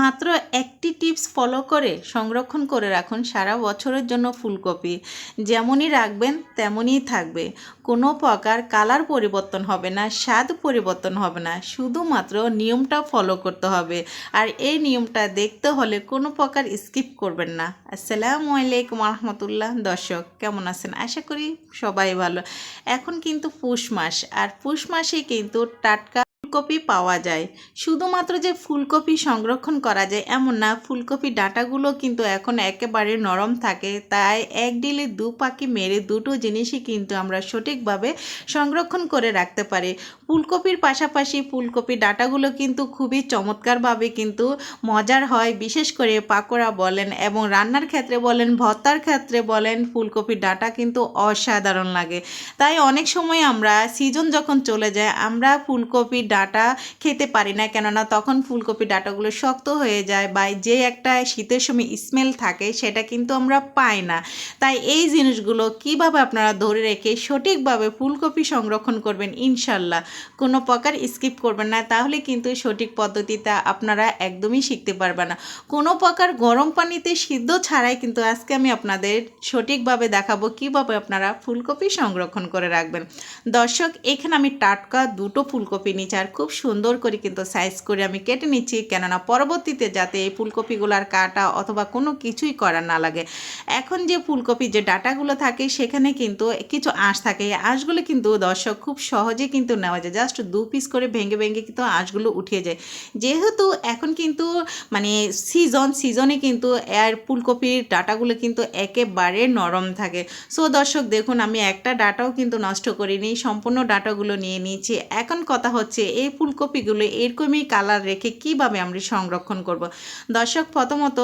মাত্র একটি tips follow করে সংরক্ষণ করে রাখুন সারা বছরের জন্য ফুলকপি। যেমনই রাখবেন তেমনই থাকবে, কোনো প্রকার কালার পরিবর্তন হবে না, স্বাদ পরিবর্তন হবে না, শুধুমাত্র নিয়মটা ফলো করতে হবে। আর এই নিয়মটা দেখতে হলে কোনো প্রকার স্কিপ করবেন না। আসসালামু আলাইকুম রহমতুল্লাহ। দর্শক কেমন আছেন? আশা করি সবাই ভালো। এখন কিন্তু পুষ মাস, আর পুষ মাসে কিন্তু টাটকা ফুলকপি পাওয়া যায়। শুধুমাত্র যে ফুলকপি সংরক্ষণ করা যায় এমন না, ফুলকপি ডাঁটাগুলো কিন্তু এখন একেবারে নরম থাকে, তাই এক ডিলে দু পাখি মেরে দুটো জিনিসই কিন্তু আমরা সঠিকভাবে সংরক্ষণ করে রাখতে পারি। ফুলকপির পাশাপাশি ফুলকপি ডাঁটাগুলো কিন্তু খুবই চমৎকারভাবে কিন্তু মজার হয়, বিশেষ করে পাকোড়া বলেন এবং রান্নার ক্ষেত্রে বলেন, ভর্তার ক্ষেত্রে বলেন, ফুলকপির ডাঁটা কিন্তু অসাধারণ লাগে। তাই অনেক সময় আমরা সিজন যখন চলে যায় আমরা ফুলকপির ডাঁটা খেতে পারি না, কেননা তখন ফুলকপি ডাঁটাগুলো শক্ত হয়ে যায় বা যে একটা শীতের সময় স্মেল থাকে সেটা কিন্তু আমরা পাই না। তাই এই জিনিসগুলো কিভাবে আপনারা ধরে রেখে সঠিকভাবে ফুলকপি সংরক্ষণ করবেন, ইনশাল্লাহ কোনো প্রকার স্কিপ করবেন না, তাহলে কিন্তু সঠিক পদ্ধতিটা আপনারা একদমই শিখতে পারবেন না। কোনো প্রকার গরম পানিতে সিদ্ধ ছাড়াই কিন্তু আজকে আমি আপনাদের সঠিকভাবে দেখাবো কিভাবে আপনারা ফুলকপি সংরক্ষণ করে রাখবেন। দর্শক, এখানে আমি টাটকা দুটো ফুলকপি নিচ্ছি, আর খুব সুন্দর করে কিন্তু সাইজ করে আমি কেটে নিচ্ছি, কেননা পরবর্তীতে যাতে এই ফুলকপিগুলোর কাটা অথবা কোনো কিছুই করা না লাগে। এখন যে ফুলকপি যে ডাঁটাগুলো থাকে সেখানে কিন্তু কিছু আঁশ থাকে, এই আঁশগুলো কিন্তু দর্শক খুব সহজে কিন্তু নেওয়া যায়, জাস্ট 2 পিস করে ভেঙে ভেঙে কিন্তু আঁশগুলো উঠিয়ে যায়। যেহেতু এখন কিন্তু মানে সিজনে কিন্তু এর ফুলকপির ডাঁটাগুলো কিন্তু একেবারে নরম থাকে। সো দর্শক দেখুন, আমি একটা ডাঁটাও কিন্তু নষ্ট করিনি, সম্পূর্ণ ডাঁটাগুলো নিয়ে নিয়েছি। এখন কথা হচ্ছে এই ফুলকপিগুলো এরকমই কালার রেখে কিভাবে আমরা সংরক্ষণ করব। দর্শক, প্রথমত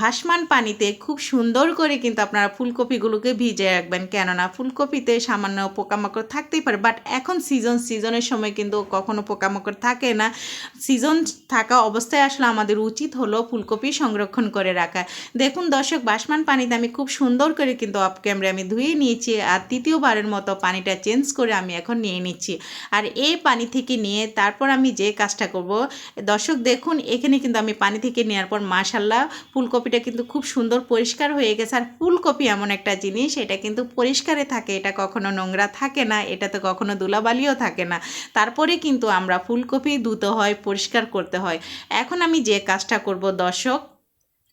ভাসমান পানিতে খুব সুন্দর করে কিন্তু আপনারা ফুলকপিগুলোকে ভিজিয়ে রাখবেন, কেননা ফুলকপিতে সামান্য পোকামাকড় থাকতেই পারে, বাট এখন সিজনের সময় কিন্তু কখনো পোকামাকড় থাকে না। সিজন থাকা অবস্থায় আসলে আমাদের উচিত হলো ফুলকপি সংরক্ষণ করে রাখা। দেখুন দর্শক, বাসমান পানিতে আমি খুব সুন্দর করে কিন্তু অফ ক্যামেরা আমি ধুয়ে নিয়েছি, আর তৃতীয়বারের মতো পানিটা চেঞ্জ করে আমি এখন নিয়ে নিচ্ছি। আর এই পানি থেকে নিয়ে তারপর আমি যে কাজটা করব, দর্শক দেখুন এখানে কিন্তু আমি পানি থেকে নেওয়ার পর মাশাল্লাহ ফুলকপিটা কিন্তু খুব সুন্দর পরিষ্কার হয়ে গেছে। আর ফুলকপি এমন একটা জিনিস, এটা কিন্তু পরিষ্কারে থাকে, এটা কখনো নোংরা থাকে না, এটাতে কখনো ধুলাবালিও থাকে না। তারপরে কিন্তু আমরা ফুলকপি ধুতে হয়, পরিষ্কার করতে হয়। এখন আমি যে কাজটা করব দর্শক,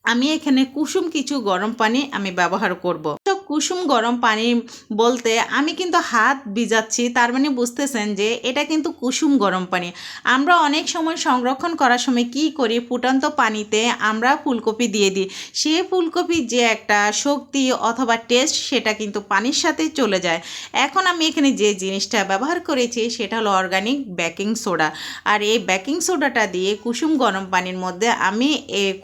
আমি এখানে কুসুম কিছু গরম পানি আমি ব্যবহার করব। কুসুম গরম পানি বলতে আমি কিন্তু হাত ভিজাচ্ছি, তার মানে বুঝতেছেন যে এটা কিন্তু কুসুম গরম পানি। আমরা অনেক সময় সংরক্ষণ করার সময় কি করি, ফুটন্ত পানিতে আমরা ফুলকপি দিয়ে দিই, সে ফুলকপির যে একটা শক্তি অথবা টেস্ট সেটা কিন্তু পানির সাথে চলে যায়। এখন আমি এখানে যে জিনিসটা ব্যবহার করেছি সেটা হলো অর্গানিক বেকিং সোডা। আর এই বেকিং সোডাটা দিয়ে কুসুম গরম পানির মধ্যে আমি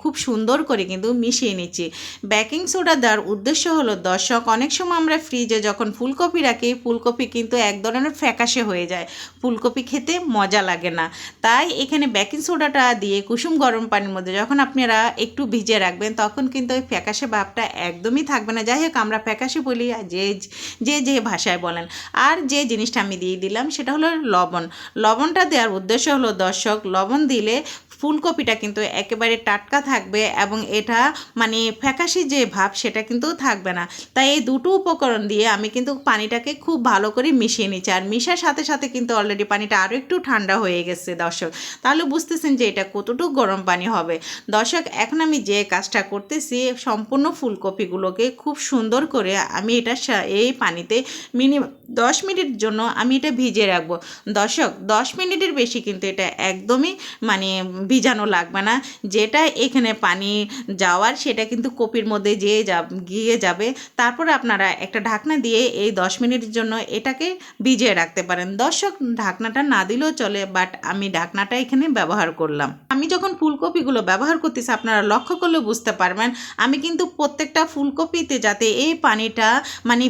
খুব সুন্দর করে কিন্তু মিশিয়ে নিচ্ছি। বেকিং সোডা দেওয়ার উদ্দেশ্য হলো দর্শক, অনেক সময় আমরা ফ্রিজে যখন ফুলকপি রাখি, ফুলকপি কিন্তু এক ধরনের ফ্যাকাশে হয়ে যায়, ফুলকপি খেতে মজা লাগে না। তাই এখানে বেকিং সোডাটা দিয়ে কুসুম গরম পানির মধ্যে যখন আপনারা একটু ভিজিয়ে রাখবেন, তখন কিন্তু ওই ফ্যাকাশে ভাবটা একদমই থাকবে না। যাই হোক, আমরা ফ্যাকাশে বলি যে ভাষায় বলেন। আর যে জিনিসটা আমি দিয়ে দিলাম সেটা হলো লবণ। লবণটা দেওয়ার উদ্দেশ্য হলো দর্শক, লবণ দিলে ফুলকপিটা কিন্তু একেবারে টাটকা থাকবে এবং এটা ফ্যাকাশে যে ভাব সেটা কিন্তু থাকবে না। তাই এই দুটো উপকরণ দিয়ে আমি কিন্তু পানিটাকে খুব ভালো করে মিশিয়ে নিচ্ছি, আর মিশার সাথে সাথে কিন্তু অলরেডি পানিটা আরও একটু ঠান্ডা হয়ে গেছে দর্শক। তাহলে বুঝতেছেন যে এটা কতটুকু গরম পানি হবে। দর্শক, এখন আমি যে কাজটা করতেছি, সম্পূর্ণ ফুলকপিগুলোকে খুব সুন্দর করে আমি এই পানিতে মিনিমাম 10 মিনিট জন্য আমি এটা ভিজিয়ে রাখবো। দর্শক, 10 মিনিটের বেশি কিন্তু এটা একদমই ভিজানো লাগবে না। যেটা এখানে পানি যাওয়ার সেটা কিন্তু কপির মধ্যে গিয়ে যাবে। তারপরে আপনারা একটা ঢাকনা দিয়ে এই 10 মিনিটের জন্য এটাকে ভিজিয়ে রাখতে পারেন। দর্শক, ঢাকনাটা না দিলেও চলে, বাট আমি ঢাকনাটা এখানে ব্যবহার করলাম। আমি যখন ফুলকপিগুলো ব্যবহার করতেছি আপনারা লক্ষ্য করলে বুঝতে পারবেন, আমি কিন্তু প্রত্যেকটা ফুলকপিতে যাতে এই পানিটা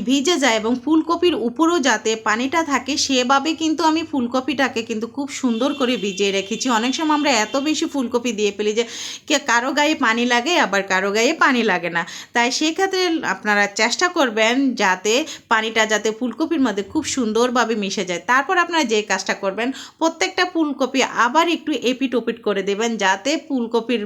ভিজে যায় এবং ফুলকপির উপরেও যাতে পানিটা থাকে সেভাবে কিন্তু আমি ফুলকপিটাকে কিন্তু খুব সুন্দর করে ভিজিয়ে রেখেছি। অনেক সময় আমরা এত বেশি ফুলকপি দিয়ে ফেলি যে কারো গায়ে পানি লাগে আবার কারো গায়ে পানি লাগে না। তাই সেক্ষেত্রে আপনারা চেষ্টা করবেন যাতে পানিটা যাতে ফুলকপির মধ্যে খুব সুন্দরভাবে মিশে যায়। তারপর আপনারা যে কাজটা করবেন, প্রত্যেকটা ফুলকপি আবার একটু এপিট ওপিট করে দেবেন যাতে ফুলকপির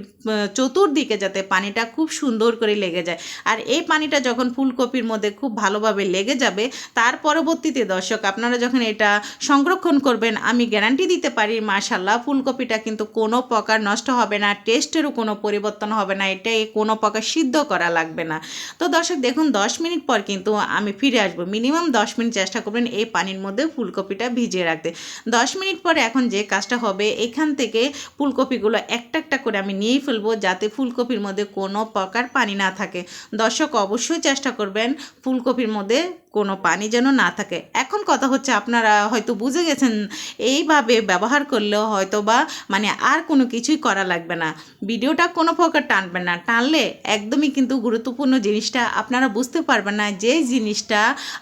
চতুর্দিকে যাতে পানিটা খুব সুন্দর করে লেগে যায়। আর এই পানিটা যখন ফুলকপির মধ্যে খুব ভালোভাবে লেগে যাবে, তার পরবর্তীতে দর্শক আপনারা যখন এটা সংরক্ষণ করবেন, আমি গ্যারান্টি দিতে পারি মাশাআল্লাহ ফুলকপিটা কিন্তু কোনো প্রকার নষ্ট হবে না, টেস্টেরও কোনো পরিবর্তন হবে না, এটা কোনো প্রকার সিদ্ধ করা লাগবে না। তো দর্শক দেখুন 10 মিনিট পর কিন্তু আমি ফিরে আসবো। মিনিমাম 10 মিনিট চেষ্টা করবেন এই পানির মধ্যে ফুলকপিটা ভিজিয়ে রাখতে। 10 মিনিট পরে এখন যে কাজটা হবে, এখান থেকে ফুলকপিগুলো একটা একটা করে আমি নিয়েই ফেলবো যাতে ফুলকপির মধ্যে কোনো প্রকার পানি না থাকে। দর্শক অবশ্যই চেষ্টা করবেন ফুলকপির মধ্যে কোনো পানি যেন না থাকে। এখন কথা হচ্ছে আপনারা হয়তো বুঝে গেছেন এইভাবে ব্যবহার করলেও হয়তো বা মানে আর কোনো কিছুই করা লাগবে না। ভিডিওটা কোনো প্রকার টানবেন না, টানলে একদমই কিন্তু গুরুত্বপূর্ণ জিনিসটা আপনারা বুঝতে পারবেন না, যে জিনিসটা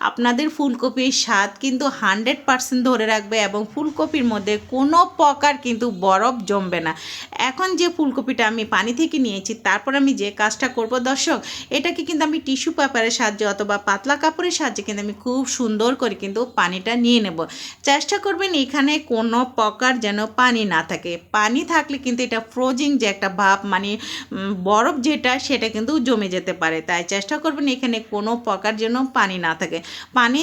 আপনাদের ফুলকপির স্বাদ কিন্তু 100% ধরে রাখবে এবং ফুলকপির মধ্যে কোনো প্রকার কিন্তু বরফ জমবে না। এখন যে ফুলকপিটা আমি পানি থেকে নিয়েছি, তারপর আমি যে কাজটা করব দর্শক, এটাকে কিন্তু আমি টিস্যু পেপারের সাহায্যে অথবা পাতলা কাপড়ের সাহায্যে কিন্তু আমি খুব সুন্দর করে কিন্তু পানিটা নিয়ে নেব। চেষ্টা করবেন এখানে কোনো প্রকার যেন পানি না থাকে। পানি থাকলে কিন্তু এটা ফ্রোজিং যে একটা ভাব মানে বরফ যেটা সেটা কিন্তু জমে যেতে পারে। তাই চেষ্টা করবেন এখানে কোনো প্রকার যেন পানি না থাকে। পানি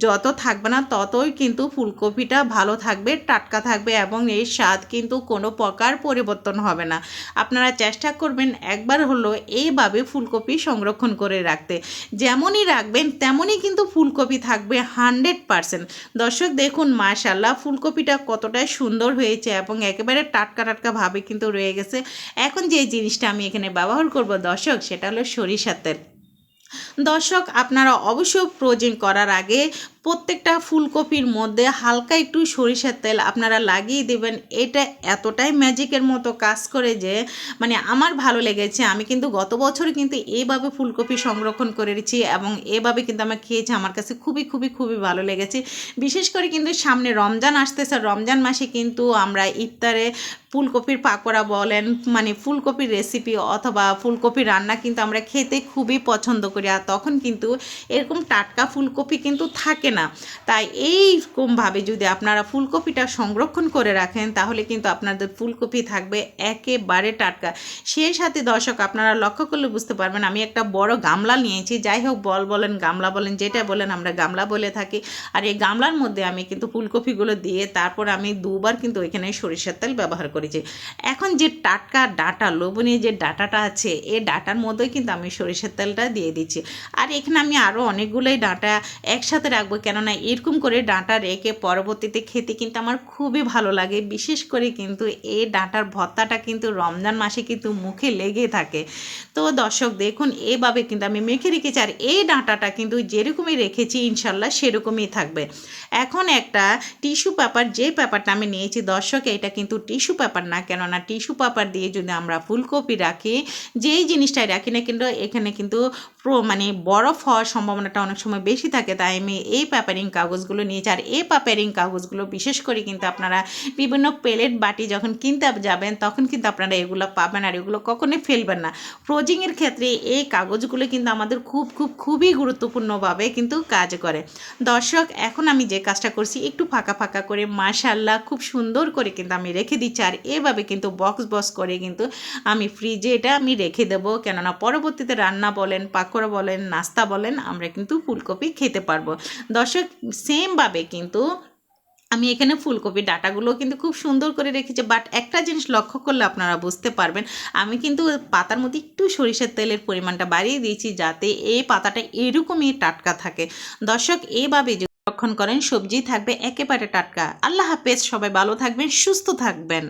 যত থাকবে না ততই কিন্তু ফুলকপিটা ভালো থাকবে, টাটকা থাকবে এবং এর স্বাদ কিন্তু কোনো প্রকার পরিবর্তন হবে না। আপনারা চেষ্টা করবেন একবার হলো এইভাবে ফুলকপি সংরক্ষণ করে রাখতে। যেমনই রাখবেন তেমনই কিন্তু ফুলকপি থাকবে 100%। দর্শক দেখুন মাশাআল্লাহ ফুলকপিটা কতটাই সুন্দর হয়েছে এবং একেবারে টাটকা টাটকা ভাবে কিন্তু রয়ে গেছে। এখন যে জিনিসটা আমি এখানে ব্যবহার করব দর্শক, সেটা হলো সরিষার তেল। দর্শক আপনারা অবশ্যই ফ্রোজিং করার আগে প্রত্যেকটা ফুলকপির মধ্যে হালকা একটু সরিষার তেল আপনারা লাগিয়ে দেবেন। এটা এতটাই ম্যাজিকের মতো কাজ করে যে মানে আমার ভালো লেগেছে। আমি কিন্তু গত বছর কিন্তু এইভাবে ফুলকপি সংরক্ষণ করেছি এবং এভাবে কিন্তু আমি খেয়েছি, আমার কাছে খুবই খুবই খুবই ভালো লেগেছে। বিশেষ করে কিন্তু সামনে রমজান আসতেছে, রমজান মাসে কিন্তু আমরা ইফতারে ফুলকপির পাকোড়া বলেন মানে ফুলকপির রেসিপি অথবা ফুলকপির রান্না কিন্তু আমরা খেতে খুবই পছন্দ করি। আর তখন কিন্তু এরকম টাটকা ফুলকপি কিন্তু থাকে না। তাই এইরকমভাবে যদি আপনারা ফুলকপিটা সংরক্ষণ করে রাখেন তাহলে কিন্তু আপনাদের ফুলকপি থাকবে একেবারে টাটকা। সেই সাথে দর্শক আপনারা লক্ষ্য করলে বুঝতে পারবেন আমি একটা বড় গামলা নিয়েছি, যাই হোক বল বলেন গামলা বলেন যেটা বলেন আমরা গামলা বলে থাকি। আর এই গামলার মধ্যে আমি কিন্তু ফুলকপিগুলো দিয়ে তারপর আমি দুবার কিন্তু ওইখানে সরিষার তেল ব্যবহার করেছি। এখন যে টাটকা ডাঁটা লবণীয় যে ডাঁটাটা আছে এই ডাঁটার মধ্যেই কিন্তু আমি সরিষার তেলটা দিয়ে দিচ্ছি। আর এখানে আমি আরও অনেকগুলোই ডাঁটা একসাথে রাখবো, কেননা এরকম করে ডাঁটা রেখে পরবর্তীতে খেতে কিন্তু আমার খুবই ভালো লাগে। বিশেষ করে কিন্তু এই ডাঁটার ভর্তাটা কিন্তু রমজান মাসে কিন্তু মুখে লেগে থাকে। তো দর্শক দেখুন এভাবে কিন্তু আমি মেখে রেখেছি আর এই ডাঁটাটা কিন্তু যেরকমই রেখেছি ইনশাল্লাহ সেরকমই থাকবে। এখন একটা টিস্যু পেপার, যে পেপারটা আমি নিয়েছি দর্শক এটা কিন্তু টিস্যু পেপার না, কেননা টিস্যু পেপার দিয়ে যদি আমরা ফুলকপি রাখি যেই জিনিসটাই রাখি না কিন্তু এখানে কিন্তু মানে বরফ হওয়ার সম্ভাবনাটা অনেক সময় বেশি থাকে। তাই আমি এই পেপারিং কাগজগুলো নিয়েছি। আর এই পেপারিং কাগজগুলো বিশেষ করে কিন্তু আপনারা বিভিন্ন প্লেট বাটি যখন কিনতে যাবেন তখন কিন্তু আপনারা এগুলো পাবেন আর এগুলো কখনোই ফেলবেন না। ফ্রোজিংয়ের ক্ষেত্রে এই কাগজগুলো কিন্তু আমাদের খুবই গুরুত্বপূর্ণভাবে কিন্তু কাজ করে। দর্শক এখন আমি যে কাজটা করছি একটু ফাঁকা ফাঁকা করে মাশাআল্লাহ খুব সুন্দর করে কিন্তু আমি রেখে দিচ্ছি। আর এভাবে কিন্তু বক্স করে কিন্তু আমি ফ্রিজে এটা আমি রেখে দেবো, কেননা পরবর্তীতে রান্না বলেন পাকোড়া বলেন নাস্তা বলেন আমরা কিন্তু ফুলকপি খেতে পারবো। দর্শক সেমভাবে কিন্তু আমি এখানে ফুলকপি ডাটাগুলো কিন্তু খুব সুন্দর করে রেখেছি। বাট একটা জিনিস লক্ষ্য করলে আপনারা বুঝতে পারবেন আমি কিন্তু পাতার মধ্যে একটু সরিষার তেলের পরিমাণটা বাড়িয়ে দিয়েছি যাতে এই পাতাটা এরকমই টাটকা থাকে। দর্শক এইভাবে সংরক্ষণ করেন সবজি থাকবে একেবারে টাটকা। আল্লাহ হাফেজ, সবাই ভালো থাকবেন সুস্থ থাকবেন।